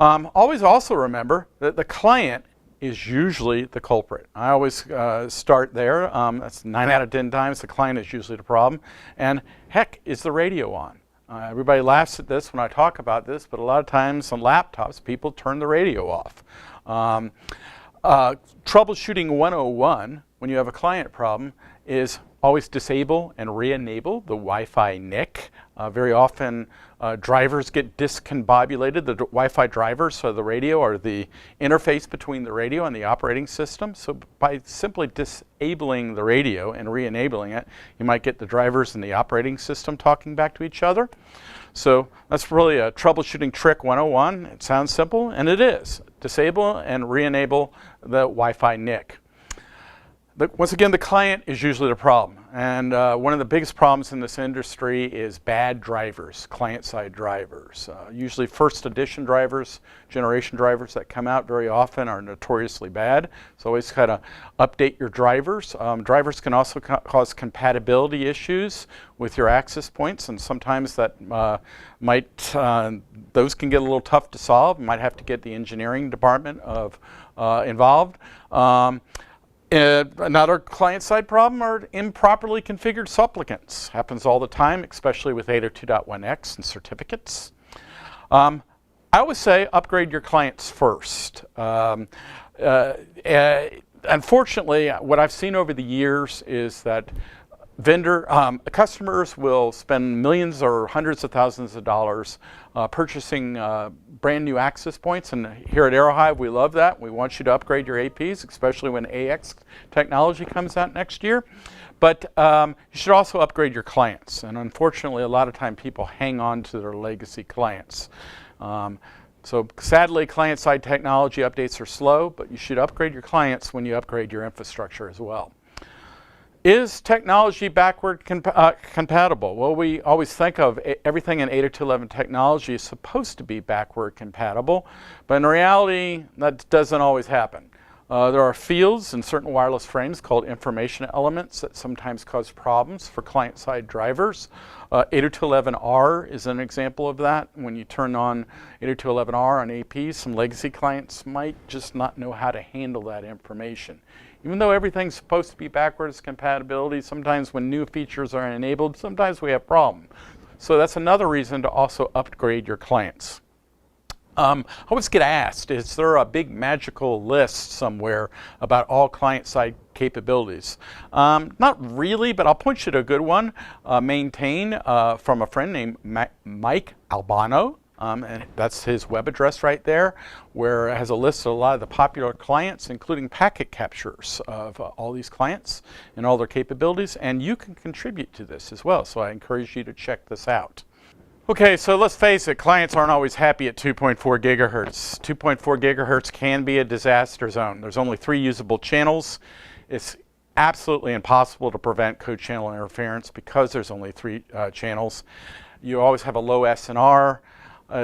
Always also remember that the client is usually the culprit. I always start there. That's 9 out of 10 times the client is usually the problem. And heck, is the radio on? Everybody laughs at this when I talk about this, but a lot of times on laptops, people turn the radio off. Troubleshooting 101, when you have a client problem, is always disable and re-enable the Wi-Fi NIC. Very often drivers get discombobulated. The Wi-Fi drivers, so the radio, are the interface between the radio and the operating system. So by simply disabling the radio and re-enabling it, you might get the drivers and the operating system talking back to each other. So that's really a troubleshooting trick 101. It sounds simple, and it is. Disable and re-enable the Wi-Fi NIC. Once again, the client is usually the problem. And one of the biggest problems in this industry is bad drivers, client-side drivers. Usually first edition drivers, generation drivers that come out very often are notoriously bad. So always kind of update your drivers. Drivers can also cause compatibility issues with your access points, and sometimes that those can get a little tough to solve. You might have to get the engineering department involved. Another client-side problem are improperly configured supplicants. Happens all the time, especially with 802.1x and certificates. I always say upgrade your clients first. Unfortunately, what I've seen over the years is that customers will spend millions or hundreds of thousands of dollars purchasing brand new access points, and here at Aerohive we love that. We want you to upgrade your APs, especially when AX technology comes out next year. But you should also upgrade your clients, and unfortunately a lot of time people hang on to their legacy clients. So sadly, client-side technology updates are slow, but you should upgrade your clients when you upgrade your infrastructure as well. Is technology backward compatible? Well, we always think of everything in 802.11 technology is supposed to be backward compatible, but in reality, that doesn't always happen. There are fields in certain wireless frames called information elements that sometimes cause problems for client-side drivers. 802.11r is an example of that. When you turn on 802.11r on APs, some legacy clients might just not know how to handle that information. Even though everything's supposed to be backwards compatibility, sometimes when new features are enabled, sometimes we have problems. So that's another reason to also upgrade your clients. I always get asked, is there a big magical list somewhere about all client-side capabilities? Not really, but I'll point you to a good one. Maintain from a friend named Mike Albano. And that's his web address right there, where it has a list of a lot of the popular clients, including packet captures of all these clients and all their capabilities. And you can contribute to this as well, so I encourage you to check this out. Okay, so let's face it, clients aren't always happy at 2.4 gigahertz. 2.4 gigahertz can be a disaster zone. There's only 3 usable channels. It's absolutely impossible to prevent code channel interference because there's only 3 channels. You always have a low SNR.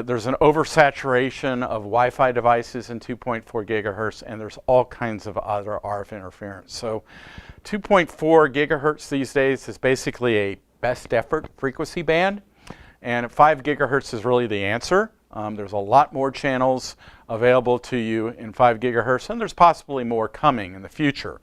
There's an oversaturation of Wi-Fi devices in 2.4 gigahertz, and there's all kinds of other RF interference. So 2.4 gigahertz these days is basically a best effort frequency band, and 5 gigahertz is really the answer. There's a lot more channels available to you in 5 gigahertz, and there's possibly more coming in the future.